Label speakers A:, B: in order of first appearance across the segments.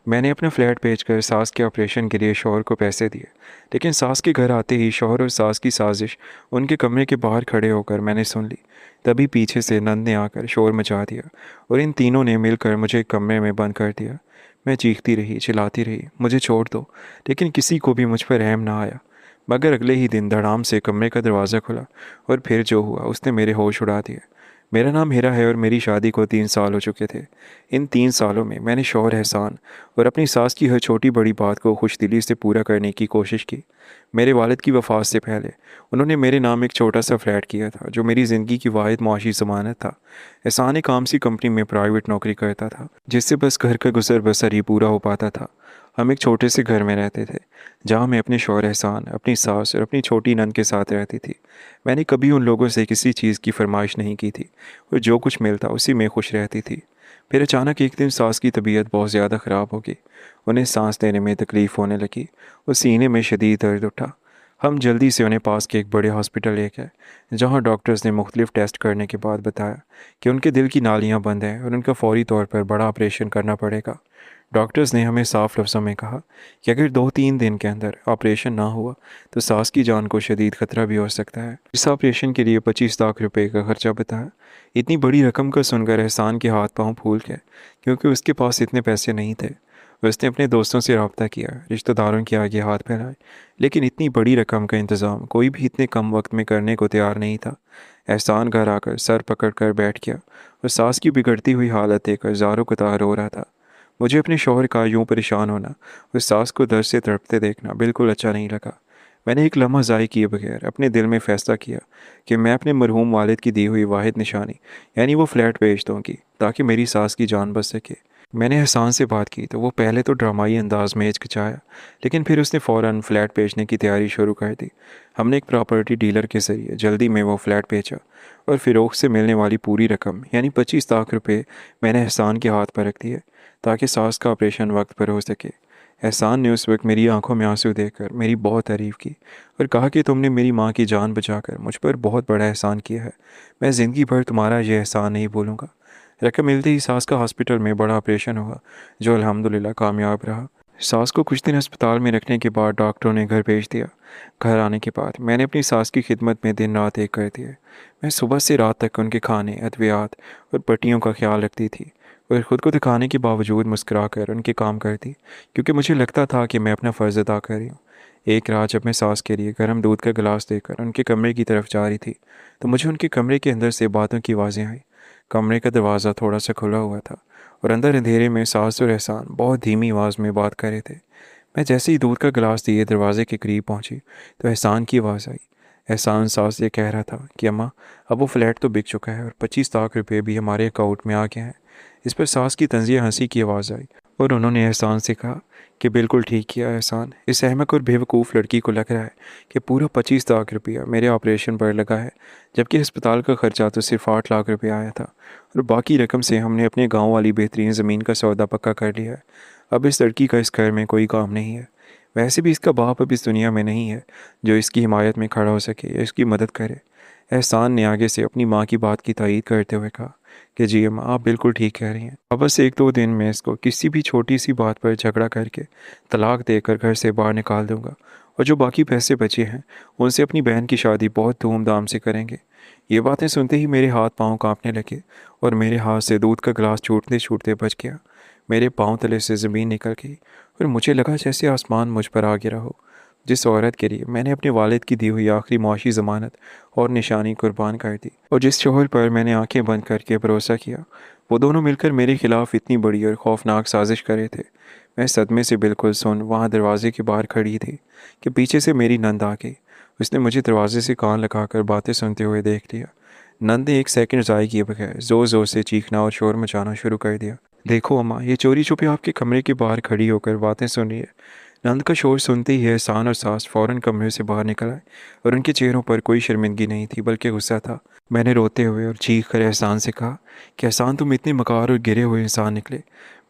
A: मैंने अपना फ्लैट बेचकर सास के ऑपरेशन के लिए शौहर को पैसे दिए, लेकिन सास के घर आते ही शौहर और सास की साजिश उनके कमरे के बाहर खड़े होकर मैंने सुन ली। तभी पीछे से नंद ने आकर शोर मचा दिया और इन तीनों ने मिलकर मुझे एक कमरे में बंद कर दिया। मैं चीखती रही, चिल्लाती रही, मुझे छोड़ दो, लेकिन किसी को भी मुझ पर रहम ना आया। मगर अगले ही दिन धड़ाम से कमरे का दरवाज़ा खुला और फिर जो हुआ उसने मेरे होश उड़ा दिए। मेरा नाम हीरा है और मेरी शादी को 3 साल हो चुके थे। इन 3 सालों में मैंने शौहर एहसान और अपनी सास की हर छोटी बड़ी बात को खुशदिली से पूरा करने की कोशिश की। मेरे वालिद की वफ़ात से पहले उन्होंने मेरे नाम एक छोटा सा फ्लैट किया था, जो मेरी ज़िंदगी की वाहिद मुआशी ज़मानत था। एहसान एक आम सी कंपनी में प्राइवेट नौकरी करता था, जिससे बस घर का गुजर बसर ही पूरा हो पाता था। हम एक छोटे से घर में रहते थे, जहाँ मैं अपने शौहर एहसान, अपनी सास और अपनी छोटी नंद के साथ रहती थी। मैंने कभी उन लोगों से किसी चीज़ की फरमाइश नहीं की थी और जो कुछ मिलता उसी में खुश रहती थी। फिर अचानक एक दिन सास की तबीयत बहुत ज़्यादा ख़राब हो गई। उन्हें सांस लेने में तकलीफ़ होने लगी और सीने में शदीद दर्द उठा। हम जल्दी से उन्हें पास के एक बड़े हॉस्पिटल ले गए, जहाँ डॉक्टर्स ने मुख्तलिफ टेस्ट करने के बाद बताया कि उनके दिल की नालियाँ बंद हैं और उनका फौरी तौर पर बड़ा ऑपरेशन करना पड़ेगा। डॉक्टर्स ने हमें साफ लफ्ज़ों में कहा कि अगर 2-3 दिन के अंदर ऑपरेशन ना हुआ तो सास की जान को शदीद खतरा भी हो सकता है। इस ऑपरेशन के लिए 25 लाख रुपए का खर्चा बताया। इतनी बड़ी रकम का सुनकर एहसान के हाथ पांव फूल गए, क्योंकि उसके पास इतने पैसे नहीं थे। उसने अपने दोस्तों से रब्ता किया, रिश्तेदारों के आगे हाथ फैलाए, लेकिन इतनी बड़ी रकम का इंतज़ाम कोई भी इतने कम वक्त में करने को तैयार नहीं था। एहसान घर आकर सर पकड़ कर बैठ गया और सास की बिगड़ती हुई हालत देखकर ज़ारों कतार रो रहा था। मुझे अपने शौहर का यूं परेशान होना और सास को दर्द से तड़पते देखना बिल्कुल अच्छा नहीं लगा। मैंने एक लम्हा ज़ाय किए बगैर अपने दिल में फ़ैसला किया कि मैं अपने मरहूम वालिद की दी हुई वाहिद निशानी, यानी वो फ़्लैट बेच दूँगी, ताकि मेरी सास की जान बच सके। मैंने एहसान से बात की तो वो पहले तो ड्रामाई अंदाज में हिचकिचाया, लेकिन फिर उसने फ़ौरन फ्लैट बेचने की तैयारी शुरू कर दी। हमने एक प्रॉपर्टी डीलर के ज़रिए जल्दी में वो फ्लैट बेचा और फ़िरोख्त से मिलने वाली पूरी रकम यानी 25 लाख रुपए मैंने एहसान के हाथ पर रख दिए, ताकि सास का ऑपरेशन वक्त पर हो सके। एहसान ने उस वक्त मेरी आंखों में आंसू देखकर मेरी बहुत तारीफ़ की और कहा कि तुमने मेरी माँ की जान बचाकर मुझ पर बहुत बड़ा एहसान किया है। मैं ज़िंदगी भर तुम्हारा यह एहसान नहीं भूलूंगा। रकम मिलते ही सास का हॉस्पिटल में बड़ा ऑपरेशन हुआ, जो अल्हम्दुलिल्लाह कामयाब रहा। सास को कुछ दिन अस्पताल में रखने के बाद डॉक्टरों ने घर भेज दिया। घर आने के बाद मैंने अपनी सास की खिदमत में दिन रात एक कर दिए। मैं सुबह से रात तक उनके खाने, अद्वियात और पट्टियों का ख्याल रखती थी और ख़ुद को दिखाने के बावजूद मुस्कुरा कर उनके काम करती, क्योंकि मुझे लगता था कि मैं अपना फ़र्ज़ अदा कर रही हूँ। एक रात जब मैं सास के लिए गर्म दूध का गिलास देकर उनके कमरे की तरफ जा रही थी, तो मुझे उनके कमरे के अंदर से बातों की आवाज़ें आई। कमरे का दरवाज़ा थोड़ा सा खुला हुआ था और अंदर अंधेरे में सास और एहसान बहुत धीमी आवाज़ में बात कर रहे थे। मैं जैसे ही दूध का गिलास दिए दरवाजे के करीब पहुंची, तो एहसान की आवाज़ आई। एहसान सास से कह रहा था कि अम्मा, अब वो फ्लैट तो बिक चुका है और 25 लाख रुपए भी हमारे अकाउंट में आ गए हैं। इस पर सास की तंज़िया हंसी की आवाज़ आई और उन्होंने एहसान से कहा कि बिल्कुल ठीक किया एहसान, इस अहमक और बेवकूफ़ लड़की को लग रहा है कि पूरा 25 लाख रुपया मेरे ऑपरेशन पर लगा है, जबकि अस्पताल का खर्चा तो सिर्फ 8 लाख रुपये आया था और बाकी रकम से हमने अपने गांव वाली बेहतरीन ज़मीन का सौदा पक्का कर लिया है। अब इस लड़की का इस घर में कोई काम नहीं है। वैसे भी इसका बाप अब इस दुनिया में नहीं है जो इसकी हिमायत में खड़ा हो सके या इसकी मदद करे। एहसान ने आगे से अपनी माँ की बात की तायीद करते हुए कहा कि जी अम्मा, आप बिल्कुल ठीक कह रही हैं। अब बस 1-2 दिन में इसको किसी भी छोटी सी बात पर झगड़ा करके तलाक देकर घर से बाहर निकाल दूंगा और जो बाकी पैसे बचे हैं उनसे अपनी बहन की शादी बहुत धूमधाम से करेंगे। ये बातें सुनते ही मेरे हाथ पांव कांपने लगे और मेरे हाथ से दूध का गिलास छूटते छूटते बच गया। मेरे पांव तले से ज़मीन निकल गई और मुझे लगा जैसे आसमान मुझ पर आ गिरा हो। जिस औरत के लिए मैंने अपने वालिद की दी हुई आखिरी मुआशी ज़मानत और निशानी कुर्बान कर दी, और जिस शोहर पर मैंने आंखें बंद करके भरोसा किया, वो दोनों मिलकर मेरे खिलाफ इतनी बड़ी और खौफनाक साजिश कर रहे थे। मैं सदमे से बिल्कुल सुन वहाँ दरवाजे के बाहर खड़ी थी कि पीछे से मेरी नंद आ गई। उसने मुझे दरवाजे से कान लगाकर बातें सुनते हुए देख लिया। नंद ने 1 सेकंड ज़ाय किए बगैर ज़ोर ज़ोर से चीखना और शोर मचाना शुरू कर दिया। देखो अम्मा, ये चोरी छुपे आपके कमरे के बाहर खड़ी होकर बातें सुन रही है। नंद का शोर सुनते ही एहसान और सास फौरन कमरे से बाहर निकल आए और उनके चेहरों पर कोई शर्मिंदगी नहीं थी, बल्कि गुस्सा था। मैंने रोते हुए और चीख कर एहसान से कहा कि एहसान, तुम इतने मकार और गिरे हुए इंसान निकले।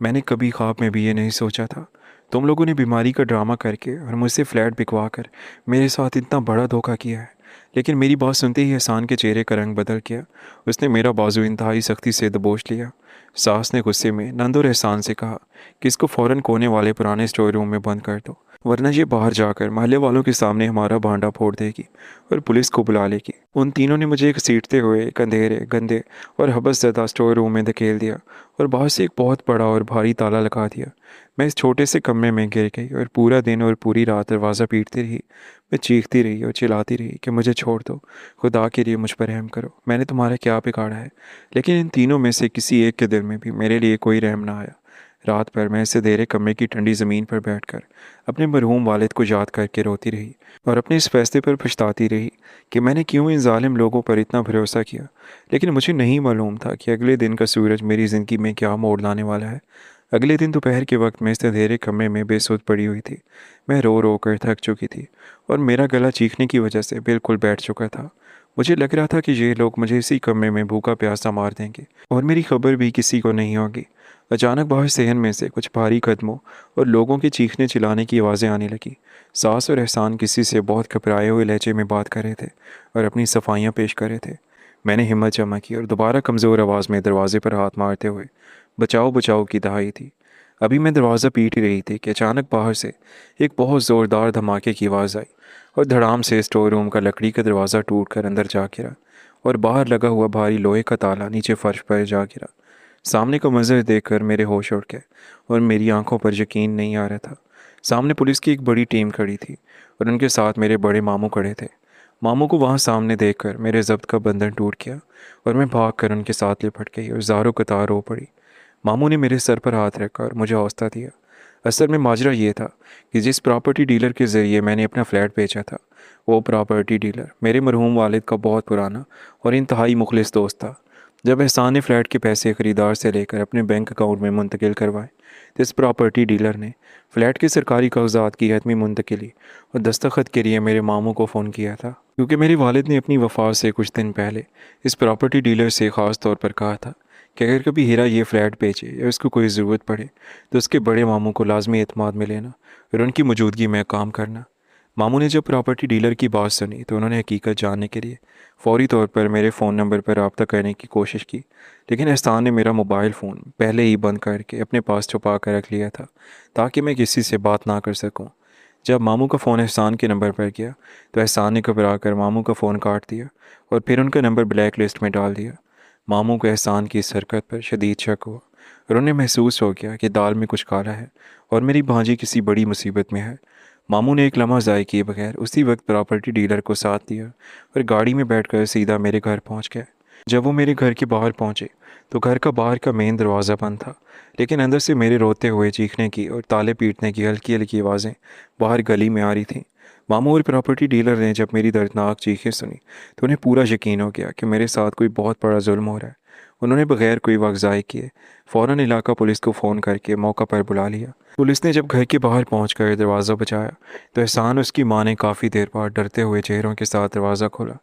A: मैंने कभी ख्वाब में भी ये नहीं सोचा था। तुम लोगों ने बीमारी का ड्रामा करके और मुझसे फ्लैट बिकवा कर मेरे साथ इतना बड़ा धोखा किया है। लेकिन मेरी बात सुनते ही एहसान के चेहरे का रंग बदल गया। उसने मेरा बाजू इंतहाई सख्ती से दबोच लिया। सास ने गुस्से में नंद और एहसान से कहा कि इसको फ़ौरन कोने वाले पुराने स्टोर रूम में बंद कर दो, वरना ये बाहर जाकर मोहल्ले वालों के सामने हमारा भांडा फोड़ देगी और पुलिस को बुला लेगी। उन तीनों ने मुझे एक सीटते हुए एक अंधेरे, गंदे और हबसज़दा स्टोर रूम में धकेल दिया और बाहर से एक बहुत बड़ा और भारी ताला लगा दिया। मैं इस छोटे से कमरे में गिर गई और पूरा दिन और पूरी रात दरवाज़ा पीटती रही। मैं चीखती रही और चिल्लाती रही कि मुझे छोड़ दो, खुदा के लिए मुझ पर रहम करो, मैंने तुम्हारा क्या बिगाड़ा है। लेकिन इन तीनों में से किसी एक के दिल में भी मेरे लिए कोई रहम ना आया। रात भर मैं इस अंधेरे कमरे की ठंडी ज़मीन पर बैठकर अपने मरहूम वालिद को याद करके रोती रही और अपने इस फैसले पर पछताती रही कि मैंने क्यों इन जालिम लोगों पर इतना भरोसा किया। लेकिन मुझे नहीं मालूम था कि अगले दिन का सूरज मेरी ज़िंदगी में क्या मोड़ लाने वाला है। अगले दिन दोपहर के वक्त मैं इस अंधेरे कमरे में बेसुध पड़ी हुई थी। मैं रो रो कर थक चुकी थी और मेरा गला चीखने की वजह से बिल्कुल बैठ चुका था। मुझे लग रहा था कि ये लोग मुझे इसी कमरे में भूखा प्यासा मार देंगे और मेरी खबर भी किसी को नहीं होगी। अचानक बाहर सहन में से कुछ भारी कदमों और लोगों के चीखने चिल्लाने की आवाज़ें आने लगी। सास और एहसान किसी से बहुत घबराए हुए लहजे में बात कर रहे थे और अपनी सफाइयाँ पेश कर रहे थे। मैंने हिम्मत जमा की और दोबारा कमज़ोर आवाज़ में दरवाजे पर हाथ मारते हुए बचाओ बचाओ की दहाई थी। अभी मैं दरवाज़ा पीट ही रही थी कि अचानक बाहर से एक बहुत ज़ोरदार धमाके की आवाज़ आई और धड़ाम से स्टोर रूम का लकड़ी का दरवाज़ा टूट कर अंदर जा गिरा और बाहर लगा हुआ भारी लोहे का ताला नीचे फर्श पर जा गिरा। सामने का मंजर देखकर मेरे होश उड़ गए और मेरी आंखों पर यकीन नहीं आ रहा था। सामने पुलिस की एक बड़ी टीम खड़ी थी और उनके साथ मेरे बड़े मामू खड़े थे। मामू को वहाँ सामने देखकर मेरे जब्त का बंधन टूट गया और मैं भागकर उनके साथ लिपट गई और ज़ारों कतार रो पड़ी। मामू ने मेरे सर पर हाथ रखकर मुझे हौसला दिया। असल में माजरा ये था कि जिस प्रॉपर्टी डीलर के ज़रिए मैंने अपना फ्लैट बेचा था, वो प्रॉपर्टी डीलर मेरे मरहूम वालिद का बहुत पुराना और इंतहाई मुखलिस दोस्त था। जब एहसान ने फ्लैट के पैसे ख़रीदार से लेकर अपने बैंक अकाउंट में मुंतकिल करवाए तो इस प्रॉपर्टी डीलर ने फ्लैट के सरकारी कागजात की हतमी मुंतकिली और दस्तखत के लिए मेरे मामू को फ़ोन किया था, क्योंकि मेरे वालिद ने अपनी वफ़ात से कुछ दिन पहले इस प्रॉपर्टी डीलर से ख़ास तौर पर कहा था कि अगर कभी हीरा ये फ्लैट बेचे या उसको कोई ज़रूरत पड़े तो उसके बड़े मामू को लाजमी एतमाद में लेना और उनकी मौजूदगी में काम करना। मामू ने जब प्रॉपर्टी डीलर की बात सुनी तो उन्होंने हकीकत जानने के लिए फौरी तौर पर मेरे फ़ोन नंबर पर रब्ता करने की कोशिश की, लेकिन एहसान ने मेरा मोबाइल फ़ोन पहले ही बंद करके अपने पास छुपा कर रख लिया था ताकि मैं किसी से बात ना कर सकूं। जब मामू का फ़ोन एहसान के नंबर पर गया तो एहसान ने घबरा कर मामू का फ़ोन काट दिया और फिर उनका नंबर ब्लैक लिस्ट में डाल दिया। मामू को एहसान की इस हरकत पर शदीद शक हुआ और उन्हें महसूस हो गया कि दाल में कुछ काला है और मेरी भांजी किसी बड़ी मुसीबत में है। मामू ने एक लम्हा ज़ाय किए बगैर उसी वक्त प्रॉपर्टी डीलर को साथ दिया और गाड़ी में बैठकर सीधा मेरे घर पहुंच गए। जब वो मेरे घर के बाहर पहुंचे तो घर का बाहर का मेन दरवाज़ा बंद था, लेकिन अंदर से मेरे रोते हुए चीखने की और ताले पीटने की हल्की हल्की आवाज़ें बाहर गली में आ रही थीं। मामू और प्रॉपर्टी डीलर ने जब मेरी दर्दनाक चीखें सुनी तो उन्हें पूरा यकीन हो गया कि मेरे साथ कोई बहुत बड़ा जुल्म हो रहा है। उन्होंने बगैर कोई वक्त ज़ाय किए फ़ौरन इलाका पुलिस को फ़ोन करके मौका पर बुला लिया। पुलिस ने जब घर के बाहर पहुंचकर दरवाज़ा बजाया तो एहसान उसकी माँ ने काफ़ी देर बाद डरते हुए चेहरों के साथ दरवाज़ा खोला।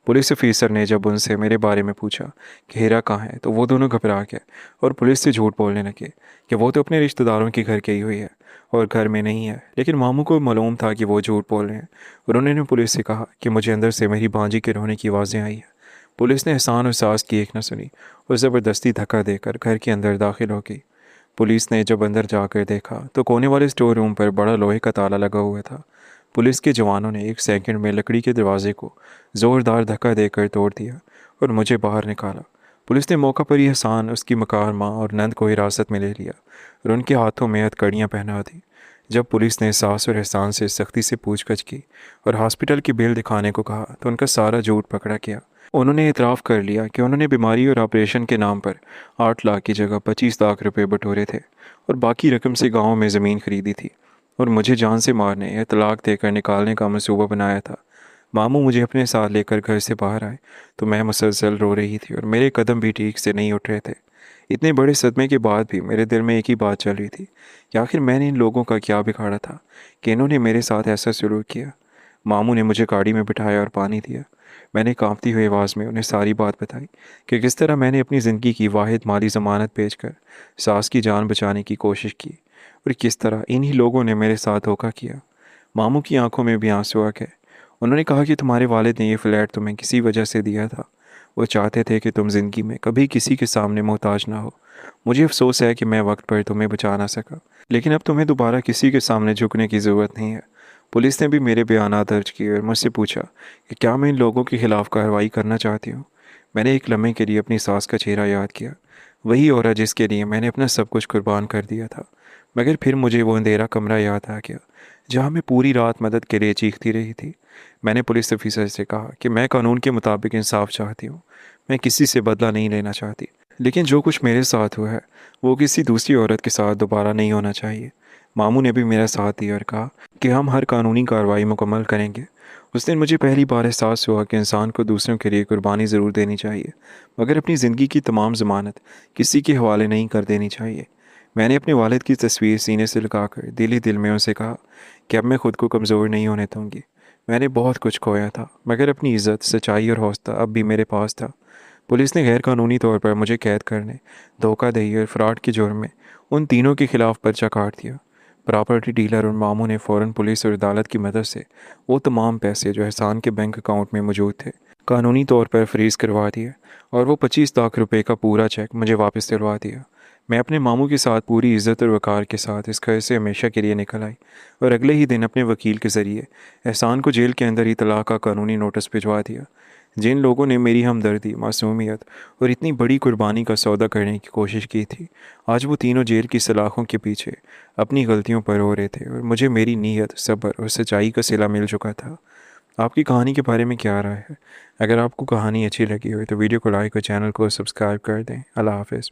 A: पुलिस ऑफिसर ने जब उनसे मेरे बारे में पूछा कि हीरा कहाँ है तो वो दोनों घबरा गए और पुलिस से झूठ बोलने लगे कि वो तो अपने रिश्तेदारों के घर गई हुई है और घर में नहीं है। लेकिन मामू को मालूम था कि वो झूठ बोल रहे हैं और उन्होंने पुलिस से कहा कि मुझे अंदर से मेरी भांजी के रोने की आवाज़ें आई हैं। पुलिस ने एहसान और सास की एक न सुनी और ज़बरदस्ती धक्का देकर घर के अंदर दाखिल हो गई। पुलिस ने जब अंदर जाकर देखा तो कोने वाले स्टोर रूम पर बड़ा लोहे का ताला लगा हुआ था। पुलिस के जवानों ने एक सेकंड में लकड़ी के दरवाजे को ज़ोरदार धक्का देकर तोड़ दिया और मुझे बाहर निकाला। पुलिस ने मौका पर ही एहसान, उसकी मकार माँ और नंद को हिरासत में ले लिया और उनके हाथों में हथकड़ियाँ पहना दी। जब पुलिस ने सास और एहसान से सख्ती से पूछगछ की और हॉस्पिटल की बिल दिखाने को कहा तो उनका सारा झूठ पकड़ा गया। उन्होंने इतराफ़ कर लिया कि उन्होंने बीमारी और ऑपरेशन के नाम पर 8 लाख की जगह 25 लाख रुपए बटोरे थे और बाकी रकम से गांव में ज़मीन खरीदी थी और मुझे जान से मारने या तलाक देकर निकालने का मंसूबा बनाया था। मामू मुझे अपने साथ लेकर घर से बाहर आए तो मैं मुसलसल रो रही थी और मेरे कदम भी ठीक से नहीं उठ रहे थे। इतने बड़े सदमे के बाद भी मेरे दिल में एक ही बात चल रही थी कि आखिर मैंने इन लोगों का क्या बिगाड़ा था कि इन्होंने मेरे साथ ऐसा सलूक किया। मामू ने मुझे गाड़ी में बिठाया और पानी दिया। मैंने कांपती हुई आवाज़ में उन्हें सारी बात बताई कि किस तरह मैंने अपनी ज़िंदगी की वाहिद माली ज़मानत बेचकर सास की जान बचाने की कोशिश की और किस तरह इन्हीं लोगों ने मेरे साथ धोखा किया। मामू की आंखों में भी आंसू आ गए। उन्होंने कहा कि तुम्हारे वालिद ने ये फ़्लैट तुम्हें किसी वजह से दिया था। वो चाहते थे कि तुम ज़िंदगी में कभी किसी के सामने मोहताज ना हो। मुझे अफसोस है कि मैं वक्त पर तुम्हें बचा ना सका, लेकिन अब तुम्हें दोबारा किसी के सामने झुकने की ज़रूरत नहीं है। पुलिस ने भी मेरे बयान दर्ज किए और मुझसे पूछा कि क्या मैं इन लोगों के खिलाफ कार्रवाई करना चाहती हूँ। मैंने एक लम्हे के लिए अपनी सास का चेहरा याद किया, वही औरत जिसके लिए मैंने अपना सब कुछ कुर्बान कर दिया था। मगर फिर मुझे वो अंधेरा कमरा याद आ गया जहाँ मैं पूरी रात मदद के लिए चीखती रही थी। मैंने पुलिस ऑफिसर से कहा कि मैं कानून के मुताबिक इंसाफ चाहती हूँ, मैं किसी से बदला नहीं लेना चाहती, लेकिन जो कुछ मेरे साथ हुआ है वो किसी दूसरी औरत के साथ दोबारा नहीं होना चाहिए। मामू ने भी मेरा साथ दिया और कहा कि हम हर कानूनी कार्रवाई मुकम्मल करेंगे। उस दिन मुझे पहली बार एहसास हुआ कि इंसान को दूसरों के लिए कुर्बानी ज़रूर देनी चाहिए, मगर अपनी ज़िंदगी की तमाम ज़मानत किसी के हवाले नहीं कर देनी चाहिए। मैंने अपने वालिद की तस्वीर सीने से लगाकर दिल ही दिल में उनसे कहा कि अब मैं खुद को कमज़ोर नहीं होने दूँगी। मैंने बहुत कुछ खोया था, मगर अपनी इज़्ज़त, सच्चाई और हौसला अब भी मेरे पास था। पुलिस ने गैर कानूनी तौर पर मुझे कैद करने, धोखाधड़ी और फ्रॉड के जुर्म में उन तीनों के खिलाफ पर्चा काट दिया। प्रॉपर्टी डीलर और मामू ने फ़ौरन पुलिस और अदालत की मदद से वो तमाम पैसे जो एहसान के बैंक अकाउंट में मौजूद थे कानूनी तौर पर फ्रीज़ करवा दिए और वो 25 लाख रुपए का पूरा चेक मुझे वापस दिलवा दिया। मैं अपने मामू के साथ पूरी इज्जत और वक़ार के साथ इस घर से हमेशा के लिए निकल आई और अगले ही दिन अपने वकील के ज़रिए एहसान को जेल के अंदर ही तलाक का कानूनी नोटिस भिजवा दिया। जिन लोगों ने मेरी हमदर्दी, मासूमियत और इतनी बड़ी कुर्बानी का सौदा करने की कोशिश की थी, आज वो तीनों जेल की सलाखों के पीछे अपनी गलतियों पर रो रहे थे और मुझे मेरी नीयत, सब्र और सच्चाई का सिला मिल चुका था। आपकी कहानी के बारे में क्या राय है? अगर आपको कहानी अच्छी लगी हो तो वीडियो को लाइक और चैनल को सब्सक्राइब कर दें। अल्लाह हाफ़िज़।